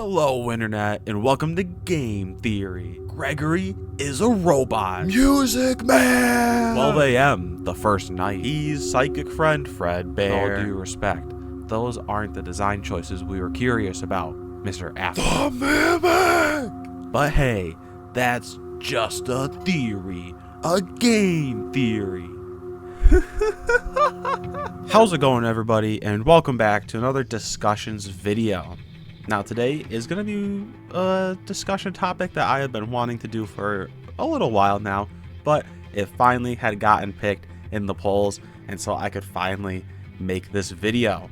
Hello Internet, and welcome to Game Theory. Gregory is a robot. Music Man! 12 a.m. the first night. He's psychic friend Fred Bear. With all due respect, those aren't the design choices we were curious about, Mr. Apple. The Mimic! But hey, that's just a theory. A game theory. How's it going, everybody, and welcome back to another discussions video. Now today is going to be a discussion topic that I have been wanting to do for a little while now, but it finally had gotten picked in the polls, and so I could finally make this video.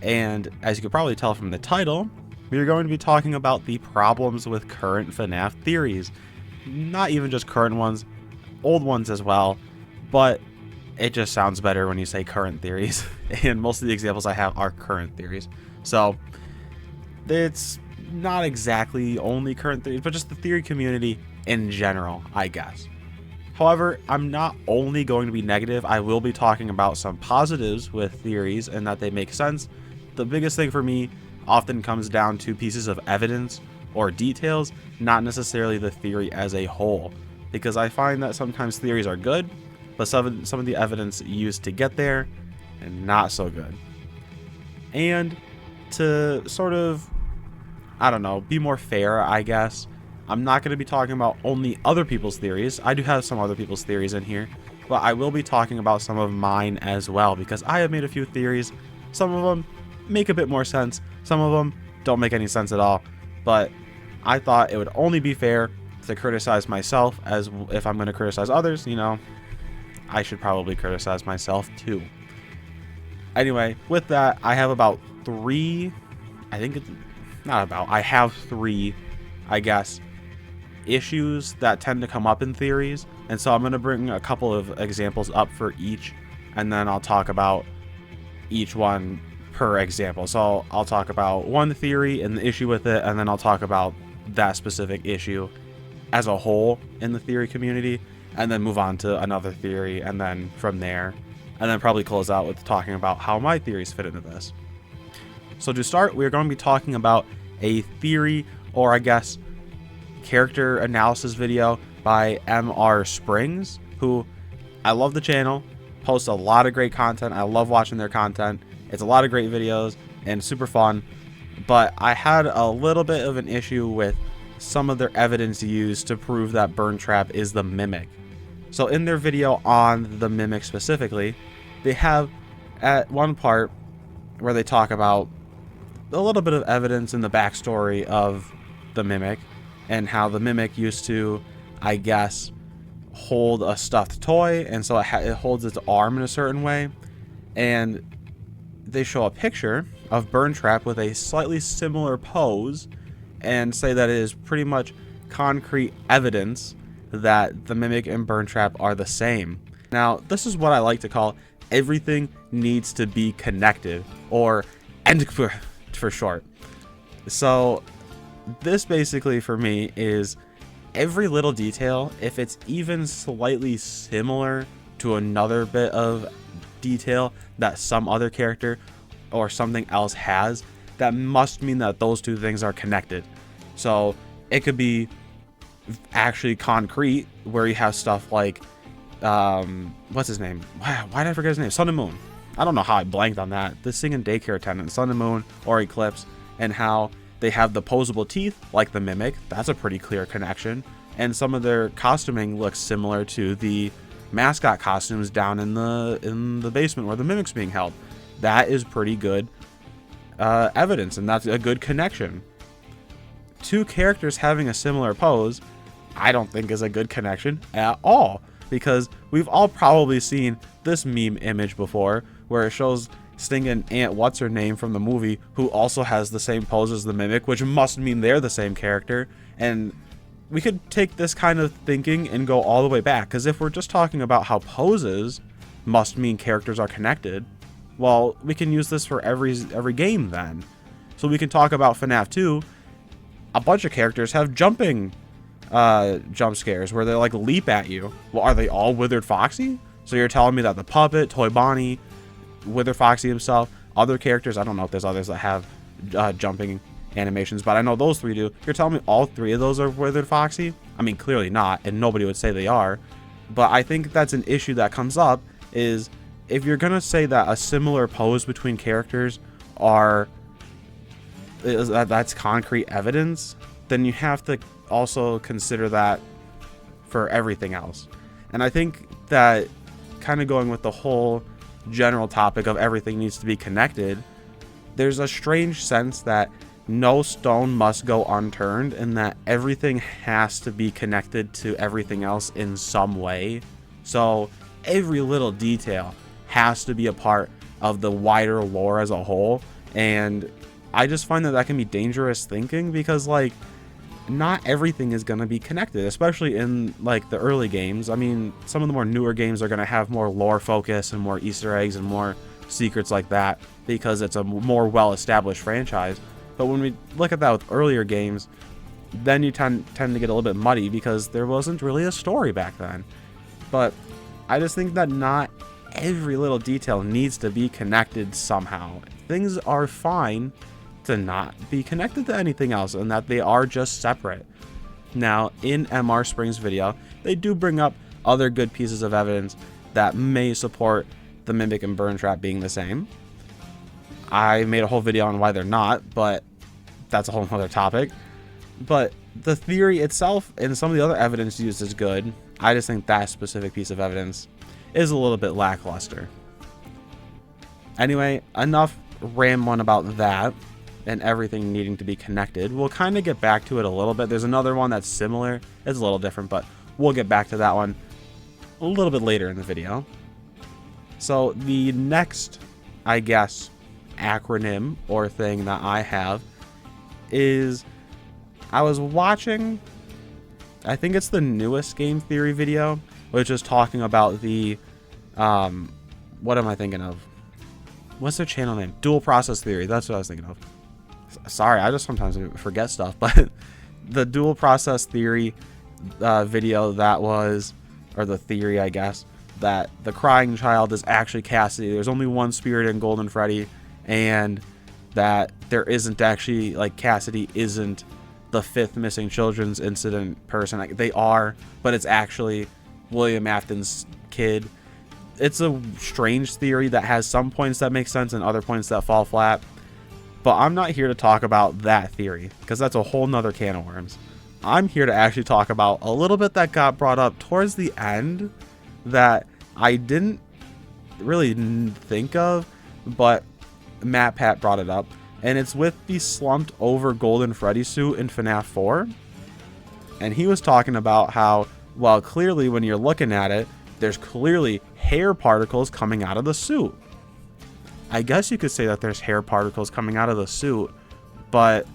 And as you could probably tell from the title, we're going to be talking about the problems with current FNAF theories. Not even just current ones, old ones as well, but it just sounds better when you say current theories, and most of the examples I have are current theories. So it's not exactly only current theories, but just the theory community in general, I guess. However, I'm not only going to be negative, I will be talking about some positives with theories and that they make sense. The biggest thing for me often comes down to pieces of evidence or details, not necessarily the theory as a whole, because I find that sometimes theories are good, but some of the evidence used to get there and not so good. And to sort of, I don't know, be more fair, I guess, I'm not going to be talking about only other people's theories. I do have some other people's theories in here, but I will be talking about some of mine as well, because I have made a few theories. Some of them make a bit more sense, some of them don't make any sense at all, but I thought it would only be fair to criticize myself, as if I'm going to criticize others, you know, I should probably criticize myself too. Anyway, with that, I have about three, I have three, I guess, issues that tend to come up in theories, and so I'm going to bring a couple of examples up for each, and then I'll talk about each one per example. So I'll talk about one theory and the issue with it, and then I'll talk about that specific issue as a whole in the theory community, and then move on to another theory, and then from there, and then probably close out with talking about how my theories fit into this. So to start, we're going to be talking about a theory, or I guess character analysis video by MR Springs, who I love the channel, posts a lot of great content. I love watching their content. It's a lot of great videos and super fun, but I had a little bit of an issue with some of their evidence used to prove that Burntrap is the Mimic. So in their video on the Mimic specifically, they have at one part where they talk about a little bit of evidence in the backstory of the Mimic and how the Mimic used to, I guess, hold a stuffed toy, and so it holds its arm in a certain way, and they show a picture of Burntrap with a slightly similar pose and say that it is pretty much concrete evidence that the Mimic and Burntrap are the same. Now, this is what I like to call everything needs to be connected, or and for short. So this basically for me is every little detail, if it's even slightly similar to another bit of detail that some other character or something else has, that must mean that those two things are connected. So it could be actually concrete, where you have stuff like what's his name? Wow, why did I forget his name? Sun and Moon. I don't know how I blanked on that. The singing daycare attendant, Sun and Moon, or Eclipse, and how they have the posable teeth like the Mimic. That's a pretty clear connection. And some of their costuming looks similar to the mascot costumes down in the basement where the Mimic's being held. That is pretty good evidence, and that's a good connection. Two characters having a similar pose, I don't think is a good connection at all, because we've all probably seen this meme image before where it shows stinging Aunt What's-Her-Name from the movie, who also has the same pose as the Mimic, which must mean they're the same character. And we could take this kind of thinking and go all the way back, because if we're just talking about how poses must mean characters are connected, well, we can use this for every game then. So we can talk about FNAF 2. A bunch of characters have jumping jump scares where they like leap at you. Well, are they all Withered Foxy? So you're telling me that the puppet, Toy Bonnie, Withered Foxy himself, other characters, I don't know if there's others that have jumping animations, but I know those 3 do. You're telling me all 3 of those are Withered Foxy? I mean, clearly not, and nobody would say they are. But I think that's an issue that comes up, is if you're gonna say that a similar pose between characters that's concrete evidence, then you have to also consider that for everything else. And I think that kind of going with the whole general topic of everything needs to be connected, there's a strange sense that no stone must go unturned, and that everything has to be connected to everything else in some way. So every little detail has to be a part of the wider lore as a whole. And I just find that can be dangerous thinking, because like not everything is going to be connected, especially in like the early games. I mean, some of the more newer games are going to have more lore focus and more Easter eggs and more secrets like that, because it's a more well-established franchise. But when we look at that with earlier games, then you tend to get a little bit muddy, because there wasn't really a story back then. But I just think that not every little detail needs to be connected somehow. Things are fine to not be connected to anything else, and that they are just separate. Now, in MR Spring's video, they do bring up other good pieces of evidence that may support the Mimic and Burn Trap being the same. I made a whole video on why they're not, but that's a whole other topic. But the theory itself and some of the other evidence used is good. I just think that specific piece of evidence is a little bit lackluster. Anyway, enough rambling about that and everything needing to be connected. We'll kind of get back to it a little bit. There's another one that's similar. It's a little different, but we'll get back to that one a little bit later in the video. So the next, I guess, acronym or thing that I have is, I was watching, I think it's the newest game theory video, which is talking about the what am I thinking of? What's their channel name? Dual Process Theory. That's what I was thinking of. Sorry, I just sometimes forget stuff. But the Dual Process Theory video that was, or the theory, I guess, that the crying child is actually Cassidy. There's only one spirit in Golden Freddy, and that there isn't actually, like, Cassidy isn't the 5th missing children's incident person. Like, they are, but it's actually William Afton's kid. It's a strange theory that has some points that make sense and other points that fall flat. But I'm not here to talk about that theory, because that's a whole nother can of worms. I'm here to actually talk about a little bit that got brought up towards the end that I didn't really think of, but Matt Pat brought it up. And it's with the slumped over Golden Freddy suit in FNAF 4. And he was talking about how, well, clearly when you're looking at it, there's clearly hair particles coming out of the suit. I guess you could say that there's hair particles coming out of the suit, but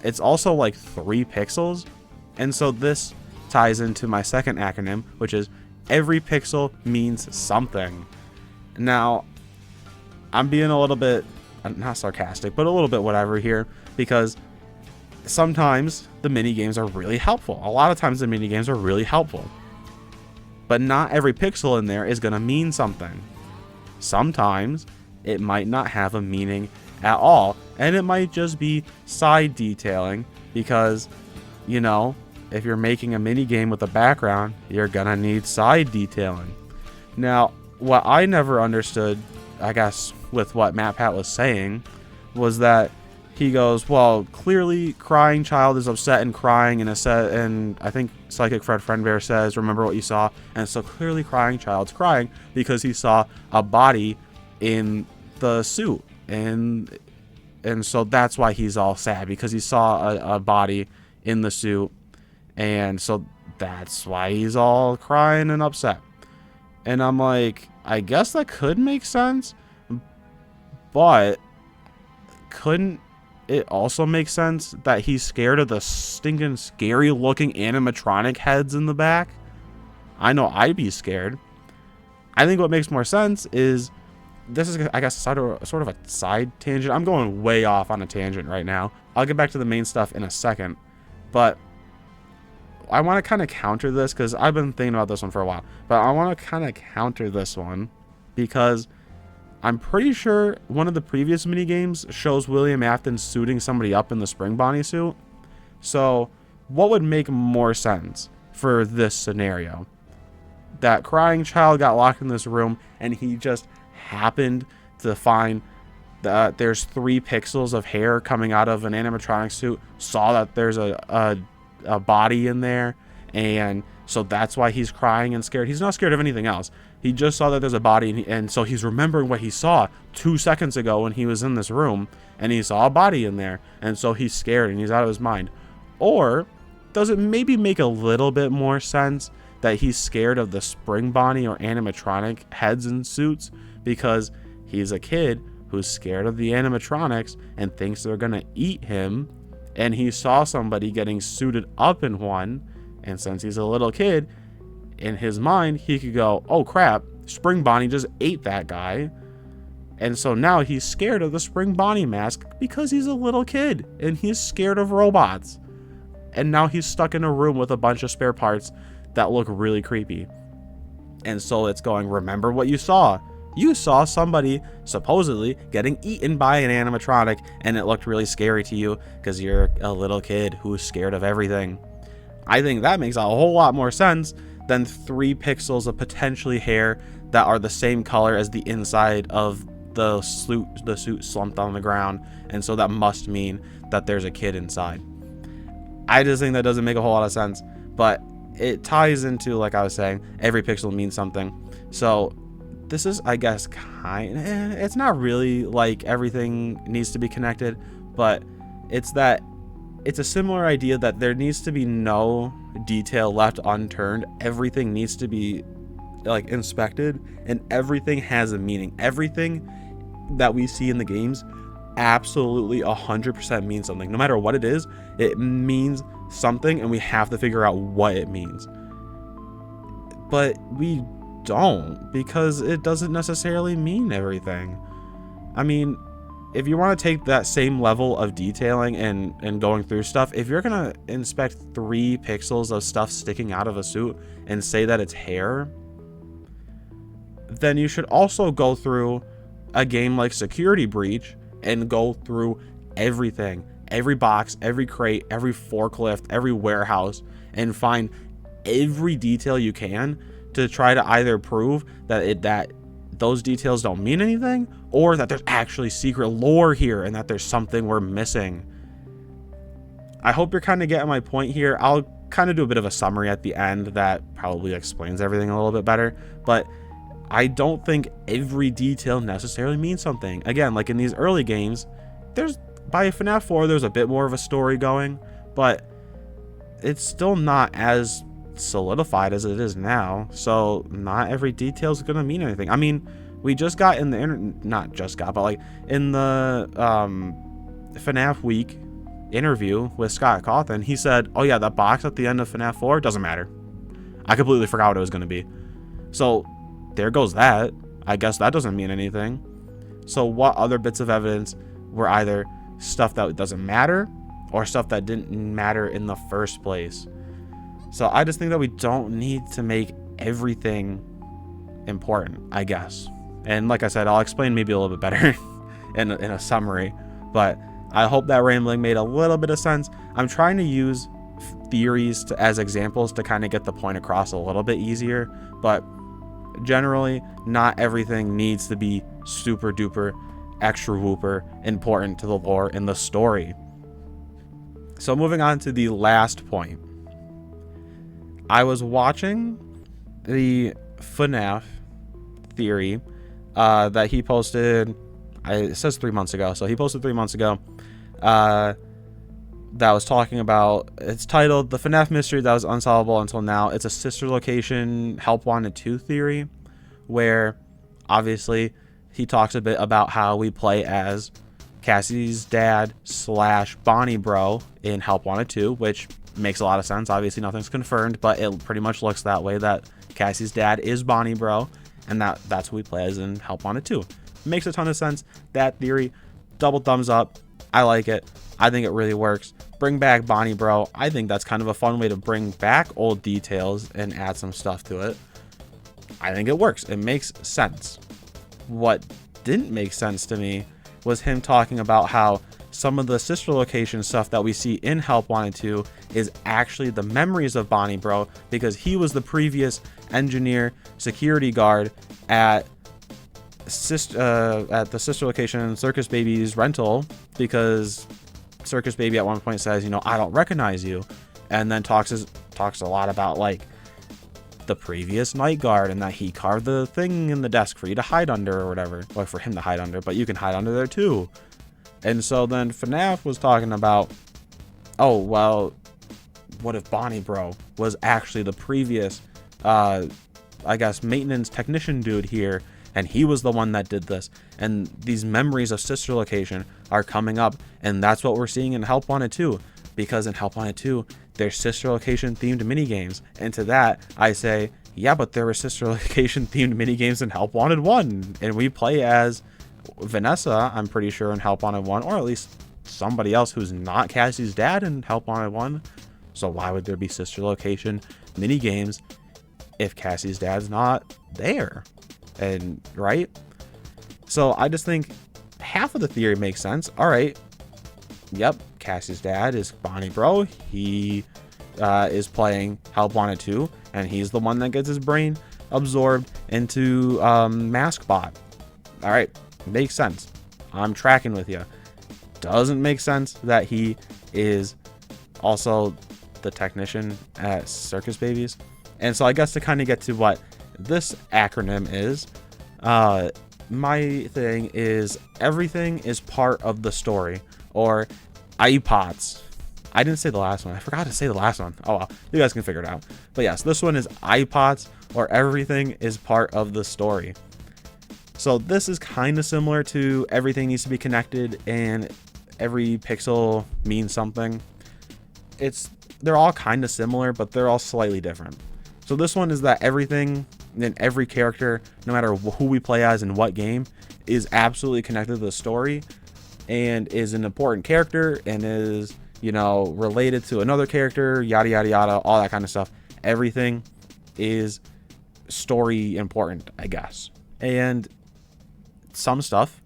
it's also like 3 pixels. And so this ties into my second acronym, which is every pixel means something. Now, I'm being a little bit, not sarcastic, but a little bit whatever here, because sometimes the mini games are really helpful. A lot of times the mini games are really helpful, but not every pixel in there is going to mean something. Sometimes it might not have a meaning at all, and it might just be side detailing, because, you know, if you're making a mini game with a background, you're gonna need side detailing. Now, what I never understood, I guess, with what Matt Pat was saying, was that he goes, well, clearly crying child is upset and crying, and I think Psychic Fred Friendbear says, remember what you saw. And so clearly crying child's crying because he saw a body in the suit, and so that's why he's all sad, because he saw a body in the suit, and so that's why he's all crying and upset. And I'm like, I guess that could make sense, but couldn't it also make sense that he's scared of the stinking scary looking animatronic heads in the back? I know I'd be scared. I think what makes more sense is, this is, I guess, sort of a side tangent. I'm going way off on a tangent right now. I'll get back to the main stuff in a second, but I want to kind of counter this, because I've been thinking about this one for a while, but I want to kind of counter this one, because I'm pretty sure one of the previous mini games shows William Afton suiting somebody up in the Spring Bonnie suit. So what would make more sense for this scenario? That crying child got locked in this room and he just happened to find that there's 3 pixels of hair coming out of an animatronic suit, saw that there's a body in there, and so that's why he's crying and scared. He's not scared of anything else. He just saw that there's a body, and so he's remembering what he saw 2 seconds ago when he was in this room, and he saw a body in there, and so he's scared and he's out of his mind. Or does it maybe make a little bit more sense that he's scared of the Spring Bonnie or animatronic heads and suits because he's a kid who's scared of the animatronics and thinks they're gonna eat him, and he saw somebody getting suited up in one, and since he's a little kid, in his mind he could go, oh crap, Spring Bonnie just ate that guy, and so now he's scared of the Spring Bonnie mask because he's a little kid and he's scared of robots, and now he's stuck in a room with a bunch of spare parts that look really creepy. And so it's going, remember what you saw. You saw somebody supposedly getting eaten by an animatronic, and it looked really scary to you because you're a little kid who's scared of everything. I think that makes a whole lot more sense than 3 pixels of potentially hair that are the same color as the inside of the suit slumped on the ground, and so that must mean that there's a kid inside. I just think that doesn't make a whole lot of sense, but it ties into, like I was saying, every pixel means something. So this is, I guess, it's not really like everything needs to be connected, but it's a similar idea that there needs to be no detail left unturned. Everything needs to be like inspected, and everything has a meaning. Everything that we see in the games absolutely 100% means something. No matter what it is, it means something, and we have to figure out what it means. But we don't, because it doesn't necessarily mean everything. I mean, if you want to take that same level of detailing and going through stuff, if you're gonna inspect 3 pixels of stuff sticking out of a suit and say that it's hair, then you should also go through a game like Security Breach and go through everything, every box, every crate, every forklift, every warehouse, and find every detail you can to try to either prove that those details don't mean anything, or that there's actually secret lore here and that there's something we're missing. I hope you're kind of getting my point here. I'll kind of do a bit of a summary at the end that probably explains everything a little bit better, but I don't think every detail necessarily means something. Again, like in these early games, by FNAF 4 there's a bit more of a story going, but it's still not as solidified as it is now, so not every detail is gonna mean anything. I mean, we just got in the not just got, but like in the FNAF week interview with Scott Cawthon, he said, oh yeah, that box at the end of FNAF 4 doesn't matter. I completely forgot what it was gonna be. So there goes that. I guess that doesn't mean anything. So what other bits of evidence were either stuff that doesn't matter or stuff that didn't matter in the first place? So I just think that we don't need to make everything important, I guess. And like I said, I'll explain maybe a little bit better in a summary, but I hope that rambling made a little bit of sense. I'm trying to use theories as examples to kind of get the point across a little bit easier, but generally not everything needs to be super duper extra whooper important to the lore in the story. So moving on to the last point. I was watching the FNAF Theory that he posted, it says 3 months ago, so he posted 3 months ago, that was talking about, it's titled The FNAF Mystery That Was Unsolvable Until Now. It's a sister location Help Wanted 2 theory, where obviously he talks a bit about how we play as Cassie's dad / Bonnie Bro in Help Wanted 2, which makes a lot of sense. Obviously nothing's confirmed, but it pretty much looks that way, that Cassie's dad is Bonnie Bro, and that's who we play as in Help Wanted 2. Makes a ton of sense. That theory, double thumbs up. I like it. I think it really works. Bring back Bonnie Bro. I think that's kind of a fun way to bring back old details and add some stuff to it. I think it works. It makes sense. What didn't make sense to me was him talking about how some of the sister location stuff that we see in Help Wanted 2 is actually the memories of Bonnie Bro, because he was the previous engineer security guard at the sister location Circus Baby's rental, because Circus Baby at one point says, you know, I don't recognize you, and then talks a lot about like the previous night guard and that he carved the thing in the desk for you to hide under or whatever, or for him to hide under, but you can hide under there too. And so then FNAF was talking about, oh well, what if Bonnie Bro was actually the previous I guess maintenance technician dude here, and he was the one that did this, and these memories of sister location are coming up, and that's what we're seeing in Help Wanted 2, because in Help Wanted 2 there's sister location themed minigames. And to that I say, yeah, but there were sister location themed minigames in Help Wanted 1, and we play as Vanessa, I'm pretty sure, in Help Wanted 1, or at least somebody else who's not Cassie's dad in Help Wanted 1. So why would there be sister location minigames if Cassie's dad's not there? And right? So I just think half of the theory makes sense. All right. Yep. Cassie's dad is Bonnie Bro. He is playing Help Wanted 2, and he's the one that gets his brain absorbed into Maskbot. All right. Makes sense. I'm tracking with you. Doesn't make sense that he is also the technician at Circus Babies. And so I guess to kind of get to what this acronym is, my thing is everything is part of the story, or iPods. I didn't say the last one. I forgot to say the last one. Oh well, you guys can figure it out. But yes, this one is iPods, or everything is part of the story. So this is kind of similar to everything needs to be connected and every pixel means something. They're all kind of similar, but they're all slightly different. So this one is that everything and every character, no matter who we play as in what game, is absolutely connected to the story and is an important character and is, you know, related to another character, yada yada yada, all that kind of stuff. Everything is story important, I guess. And some stuff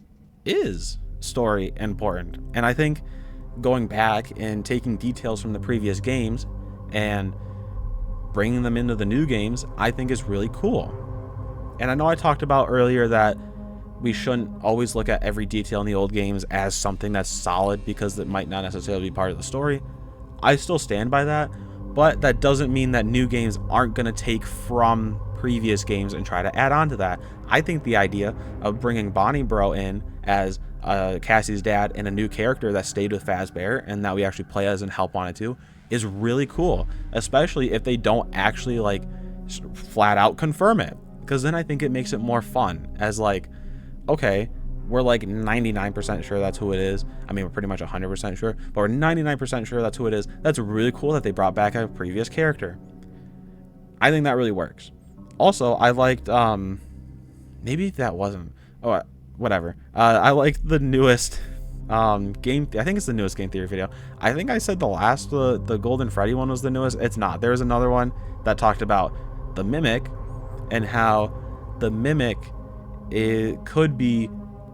is story important. And I think going back and taking details from the previous games and bringing them into the new games, I think is really cool. And I know I talked about earlier that we shouldn't always look at every detail in the old games as something that's solid because it might not necessarily be part of the story. I still stand by that, but that doesn't mean that new games aren't going to take from previous games and try to add on to that. I think the idea of bringing Bonnie Bro in as Cassie's dad and a new character that stayed with Fazbear and that we actually play as in Help Wanted 2 is really cool, especially if they don't actually like flat out confirm it, because then I think it makes it more fun as like, okay, we're like 99% sure that's who it is. I mean, we're pretty much 100% sure, but we're 99% sure that's who it is. That's really cool that they brought back a previous character. I think that really works. Also, I liked, maybe that wasn't, oh, whatever. I liked the newest game, I think it's the newest game theory video. I think I said the Golden Freddy one was the newest. It's not. There's another one that talked about the Mimic and how the Mimic, it could be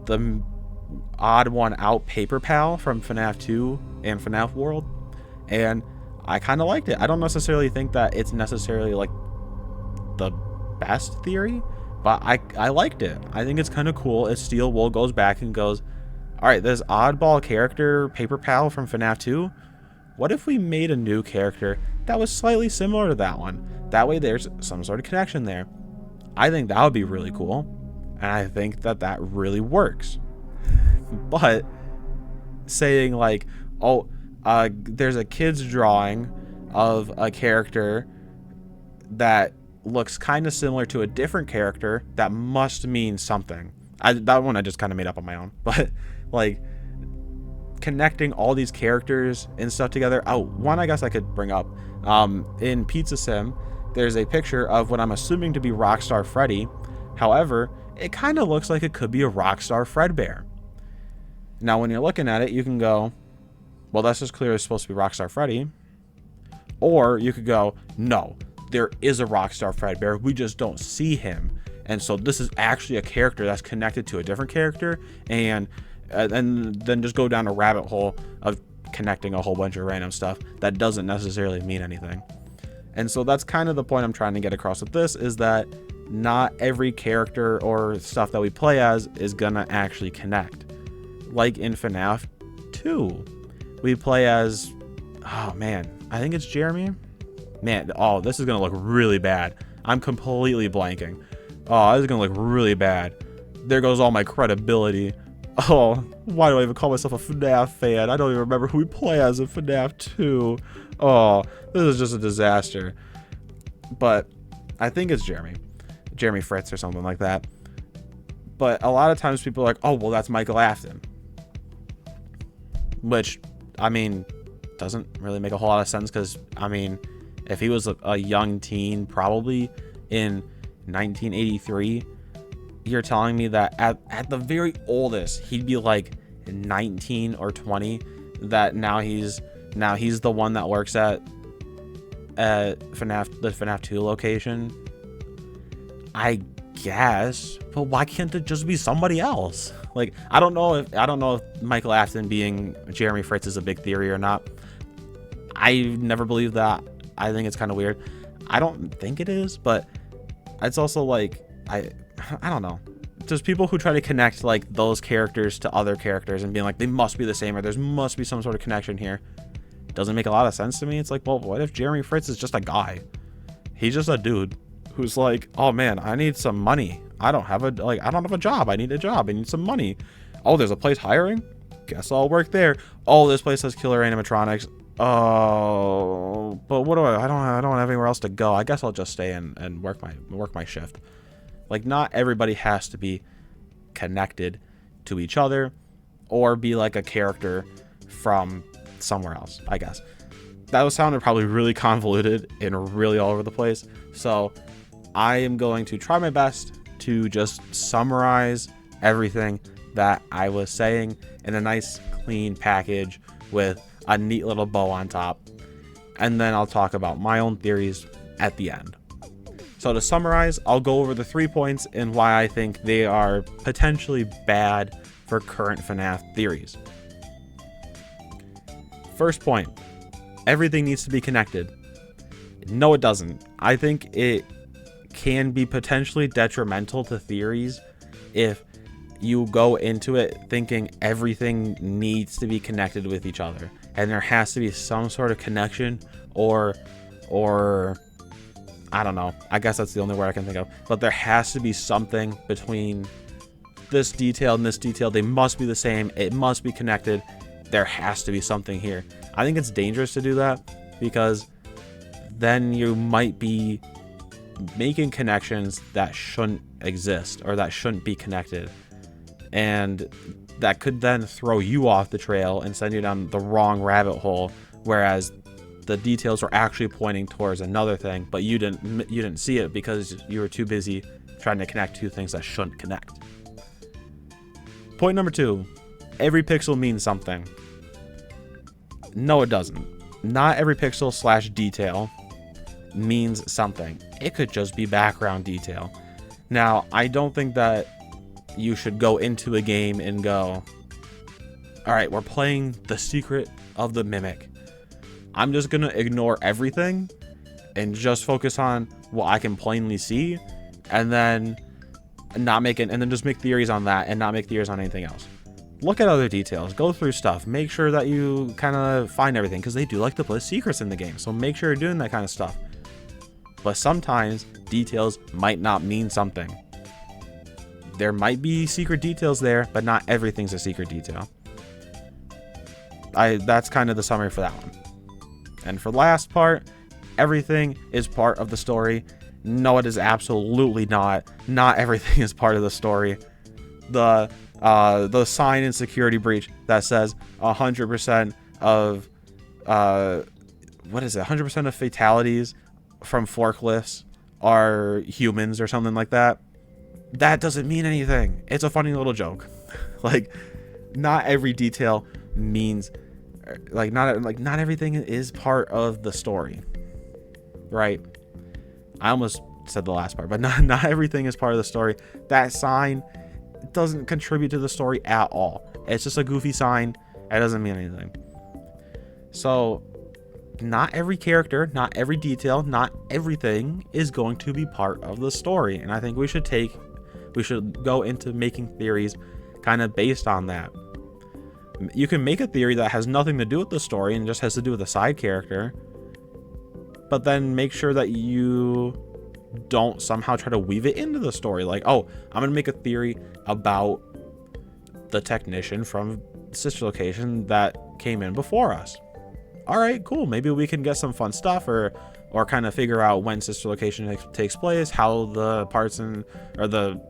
the odd one out paper pal from FNAF 2 and FNAF World, and I kind of liked it. I don't necessarily think that it's necessarily like the best theory, but I liked it. I think it's kind of cool if Steel Wool goes back and goes, all right, this oddball character paper pal from FNAF 2, what if we made a new character that was slightly similar to that one? That way there's some sort of connection there. I think that would be really cool, and I think that that really works. But saying like, oh, there's a kid's drawing of a character that looks kind of similar to a different character, that must mean something. That one I just kind of made up on my own, but like connecting all these characters and stuff together. Oh, one I guess I could bring up, in Pizza Sim, there's a picture of what I'm assuming to be Rockstar Freddy. However, it kind of looks like it could be a Rockstar Fredbear. Now, when you're looking at it, you can go, well, that's just clearly supposed to be Rockstar Freddy. Or you could go, no, there is a Rockstar Fredbear, we just don't see him. And so this is actually a character that's connected to a different character, and then just go down a rabbit hole of connecting a whole bunch of random stuff that doesn't necessarily mean anything. And so that's kind of the point I'm trying to get across with this, is that not every character or stuff that we play as is gonna actually connect. Like in FNAF 2, we play as, oh man, I think it's Jeremy. Man, oh, this is gonna look really bad. I'm completely blanking. Oh, this is gonna look really bad. There goes all my credibility. Oh, why do I even call myself a FNAF fan? I don't even remember who we play as in FNAF 2. Oh, this is just a disaster. But I think it's Jeremy Fritz or something like that. But a lot of times people are like, oh, well, that's Michael Afton. Which, I mean, doesn't really make a whole lot of sense, because, I mean, if he was a young teen, probably in 1983, you're telling me that at the very oldest, he'd be like 19 or 20, that now he's the one that works at the FNAF 2 location. I guess, but why can't it just be somebody else? Like, I don't know if Michael Afton being Jeremy Fritz is a big theory or not. I never believed that. I think it's kind of weird. I don't think it is, but it's also like, I don't know. Just people who try to connect like those characters to other characters and being like, they must be the same, or there must be some sort of connection here. Doesn't make a lot of sense to me. It's like, well, what if Jeremy Fritz is just a guy? He's just a dude who's like, oh man, I need some money. I don't have a job. I need a job. I need some money. Oh, there's a place hiring? Guess I'll work there. Oh, this place has killer animatronics. Oh, but what do I don't have anywhere else to go. I guess I'll just stay and work my shift. Like, not everybody has to be connected to each other or be like a character from somewhere else, I guess. That sounded probably really convoluted and really all over the place. So I am going to try my best to just summarize everything that I was saying in a nice clean package with a neat little bow on top. And then I'll talk about my own theories at the end. So to summarize, I'll go over the 3 points and why I think they are potentially bad for current FNAF theories. First point, everything needs to be connected. No, it doesn't. I think it can be potentially detrimental to theories if you go into it thinking everything needs to be connected with each other and there has to be some sort of connection or I don't know. I guess that's the only word I can think of. But there has to be something between this detail and this detail. They must be the same. It must be connected. There has to be something here. I think it's dangerous to do that, because then you might be making connections that shouldn't exist or that shouldn't be connected. And that could then throw you off the trail and send you down the wrong rabbit hole, whereas the details were actually pointing towards another thing, but you didn't see it because you were too busy trying to connect two things that shouldn't connect. Point number 2, every pixel means something. No, it doesn't. Not every pixel / detail means something. It could just be background detail. Now, I don't think that you should go into a game and go, all right, we're playing The Secret of the Mimic. I'm just going to ignore everything and just focus on what I can plainly see, and then just make theories on that and not make theories on anything else. Look at other details, go through stuff, make sure that you kind of find everything, because they do like to put secrets in the game. So make sure you're doing that kind of stuff. But sometimes details might not mean something. There might be secret details there, but not everything's a secret detail. That's kind of the summary for that one. And for the last part, everything is part of the story. No, it is absolutely not. Not everything is part of the story. The sign in security breach that says 100% of 100% of fatalities from forklifts are humans or something like that. That doesn't mean anything. It's a funny little joke. Like, not every detail means not everything is part of the story, right? I almost said the last part, but not everything is part of the story. That sign doesn't contribute to the story at all. It's just a goofy sign. It doesn't mean anything. So not every character, not every detail, not everything is going to be part of the story. And I think we should go into making theories kind of based on that. You can make a theory that has nothing to do with the story and just has to do with a side character, but then make sure that you don't somehow try to weave it into the story. Like, oh, I'm gonna make a theory about the technician from Sister Location that came in before us. All right, cool. Maybe we can get some fun stuff, or kind of figure out when Sister Location takes place, how the parts or the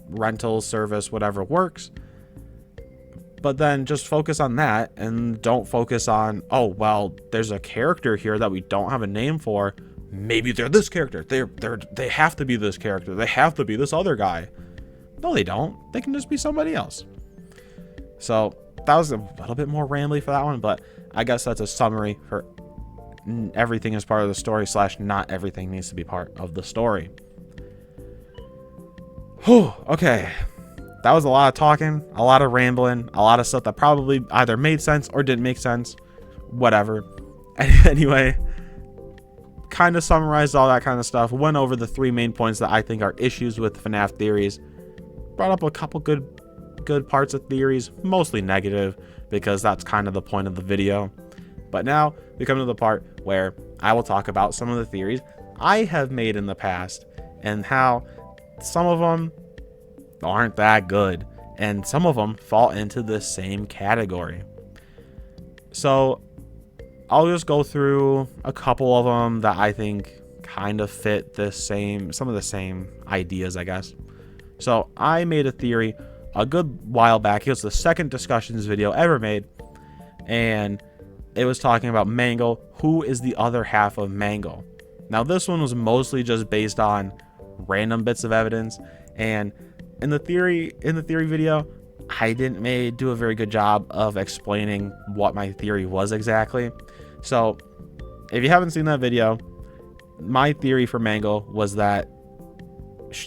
rental service, whatever, works. But then just focus on that and don't focus on, oh, well, there's a character here that we don't have a name for. Maybe they're this character. They have to be this character. They have to be this other guy. No, they don't. They can just be somebody else. So that was a little bit more rambly for that one, but I guess that's a summary for everything is part of the story / not everything needs to be part of the story. Whew, okay. That was a lot of talking, a lot of rambling, a lot of stuff that probably either made sense or didn't make sense. Whatever. Anyway, kind of summarized all that kind of stuff. Went over the 3 main points that I think are issues with FNAF theories. Brought up a couple good parts of theories, mostly negative, because that's kind of the point of the video. But now we come to the part where I will talk about some of the theories I have made in the past and how some of them aren't that good and some of them fall into the same category. So I'll just go through a couple of them that I think kind of fit some of the same ideas, I guess. So I made a theory a good while back. It was the second discussions video ever made, and it was talking about Mangle. Who is the other half of Mangle? Now this one was mostly just based on random bits of evidence, and in the theory video, I didn't do a very good job of explaining what my theory was exactly. So if you haven't seen that video, my theory for Mangle was that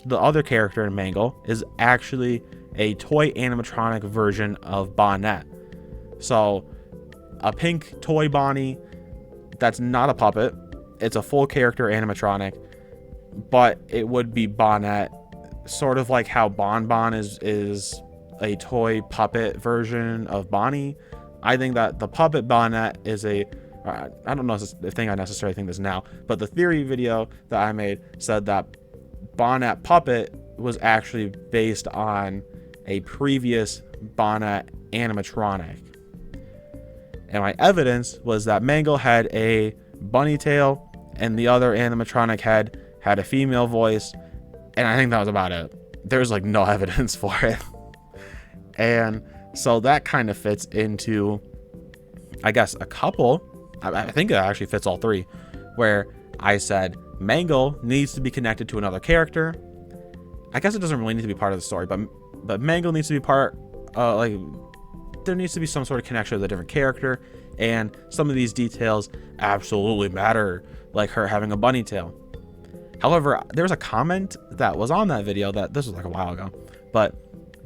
the other character in Mangle is actually a toy animatronic version of Bonnet. So a pink toy Bonnie that's not a puppet. It's a full character animatronic, but it would be Bonnet, sort of like how Bon Bon is a toy puppet version of Bonnie. I think that the puppet Bonnet is I don't know if I necessarily think this now, but the theory video that I made said that Bonnet puppet was actually based on a previous Bonnet animatronic. And my evidence was that Mangle had a bunny tail and the other animatronic head had a female voice, and I think that was about it. There's like no evidence for it. And so that kind of fits into, I guess, a couple. I think it actually fits all 3, where I said Mangle needs to be connected to another character. I guess it doesn't really need to be part of the story, but Mangle needs to be part, there needs to be some sort of connection with a different character, and some of these details absolutely matter, like her having a bunny tail. However, there was a comment that was on that video that this was like a while ago, but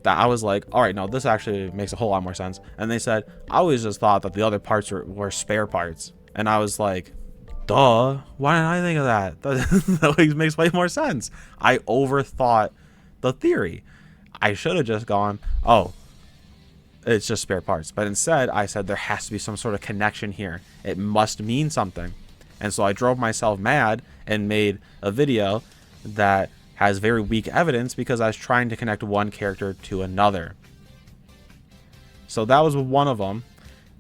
that I was like, all right, no, this actually makes a whole lot more sense. And they said, I always just thought that the other parts were spare parts. And I was like, duh, why didn't I think of that? That makes way more sense. I overthought the theory. I should have just gone, oh, it's just spare parts. But instead, I said there has to be some sort of connection here. It must mean something. And so I drove myself mad and made a video that has very weak evidence because I was trying to connect one character to another. So that was one of them.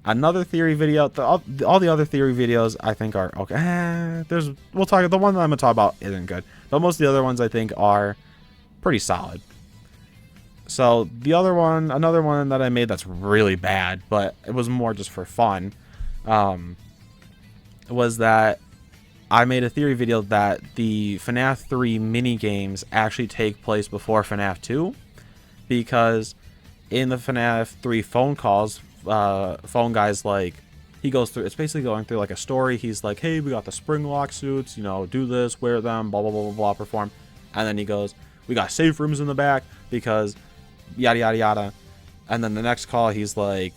Another theory video, all the other theory videos I think are okay. We'll talk. The one that I'm gonna talk about isn't good, but most of the other ones I think are pretty solid. So another one that I made that's really bad, but it was more just for fun, was that I made a theory video that the FNAF 3 mini games actually take place before FNAF 2, because in the FNAF 3 phone calls, phone guys like he goes through, it's basically going through like a story. He's like, hey, we got the spring lock suits, you know, do this, wear them, blah, blah, blah, blah, blah, perform. And then he goes, we got safe rooms in the back because yada, yada, yada. And then the next call, he's like,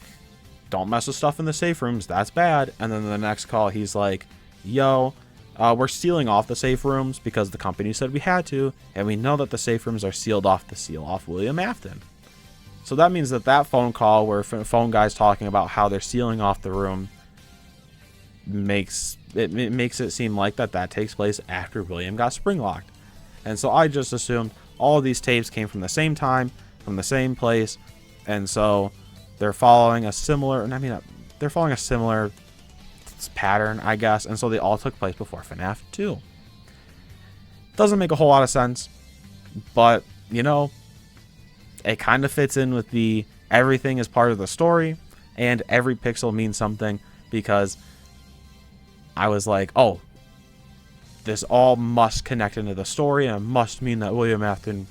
don't mess with stuff in the safe rooms. That's bad. And then the next call, he's like, yo, we're sealing off the safe rooms because the company said we had to. And we know that the safe rooms are sealed off to seal off William Afton. So that means that that phone call where phone guy's talking about how they're sealing off the room makes it seem like that takes place after William got spring locked. And so I just assumed all of these tapes came from the same time, from the same place. And so they're following a similar, they're following a similar pattern, I guess. And so they all took place before FNAF 2. Doesn't make a whole lot of sense, but you know, it kind of fits in with the everything is part of the story and every pixel means something, because I was like, oh, this all must connect into the story and it must mean that William Afton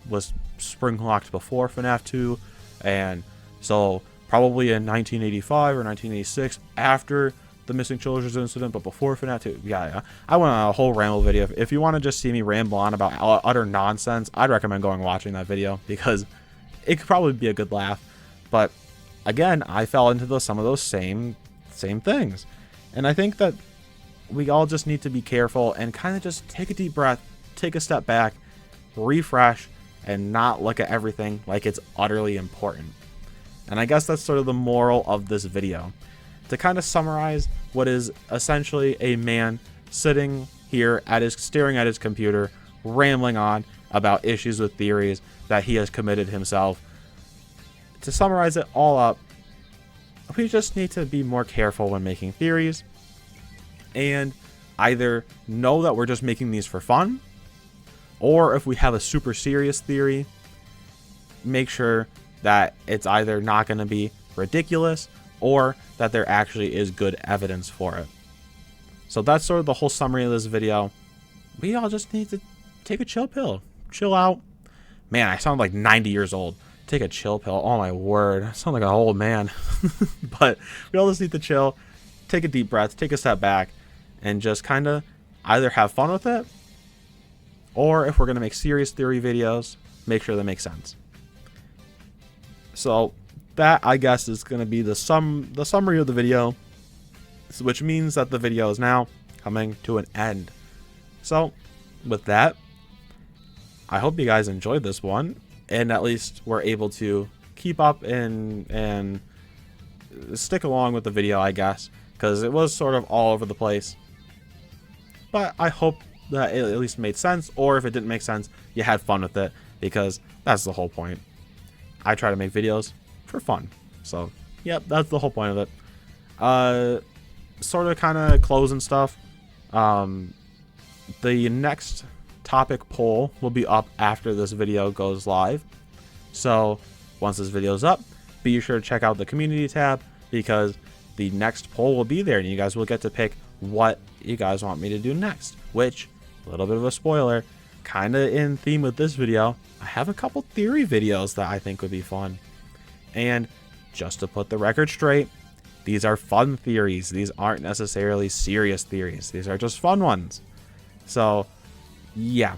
was spring locked before FNAF 2, and so probably in 1985 or 1986 after the missing children's incident, but before FNAF 2. Yeah. I went on a whole ramble video. If you want to just see me ramble on about utter nonsense, I'd recommend going and watching that video, because it could probably be a good laugh. But again, I fell into some of those same things. And I think that we all just need to be careful and kind of just take a deep breath, take a step back, refresh, and not look at everything like it's utterly important. And I guess that's sort of the moral of this video. To kind of summarize what is essentially a man sitting here staring at his computer, rambling on about issues with theories that he has committed himself. To summarize it all up, we just need to be more careful when making theories, and either know that we're just making these for fun, or if we have a super serious theory, make sure that it's either not going to be ridiculous or that there actually is good evidence for it. So that's sort of the whole summary of this video. We all just need to take a chill pill. Chill out. Man, I sound like 90 years old. Take a chill pill. Oh my word. I sound like an old man. But we all just need to chill. Take a deep breath. Take a step back. And just kind of either have fun with it, or if we're going to make serious theory videos, make sure they make sense. So that, I guess, is going to be the summary of the video, which means that the video is now coming to an end. So with that, I hope you guys enjoyed this one, and at least were able to keep up and stick along with the video, I guess, because it was sort of all over the place. But I hope that it at least made sense, or if it didn't make sense, you had fun with it, because that's the whole point. I try to make videos for fun. So, yep, that's the whole point of it. Sort of kind of closing stuff. The next topic poll will be up after this video goes live. So, once this video is up, be sure to check out the community tab, because the next poll will be there and you guys will get to pick what you guys want me to do next, which, a little bit of a spoiler, kind of in theme with this video, I have a couple theory videos that I think would be fun. And just to put the record straight, these are fun theories. These aren't necessarily serious theories. These are just fun ones. So yeah,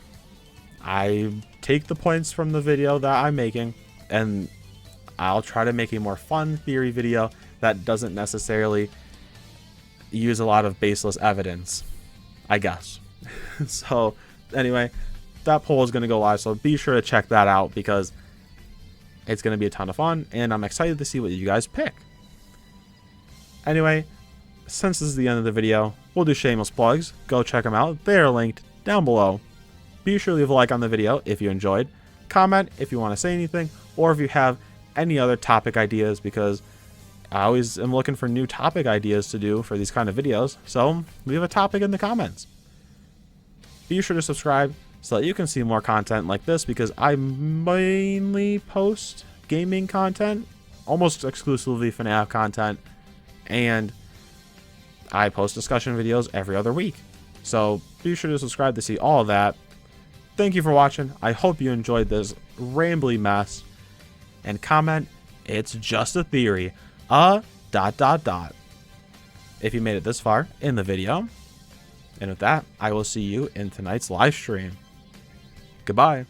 I take the points from the video that I'm making, and I'll try to make a more fun theory video that doesn't necessarily use a lot of baseless evidence, I guess. So anyway, that poll is going to go live, so be sure to check that out, because it's going to be a ton of fun, and I'm excited to see what you guys pick. Anyway, since this is the end of the video, we'll do shameless plugs. Go check them out. They are linked down below. Be sure to leave a like on the video if you enjoyed. Comment if you want to say anything, or if you have any other topic ideas, because I always am looking for new topic ideas to do for these kind of videos. So leave a topic in the comments. Be sure to subscribe so that you can see more content like this, because I mainly post gaming content, almost exclusively FNAF content, and I post discussion videos every other week. So be sure to subscribe to see all of that. Thank you for watching. I hope you enjoyed this rambly mess. And comment, it's just a theory. if you made it this far in the video. And with that, I will see you in tonight's live stream. Goodbye.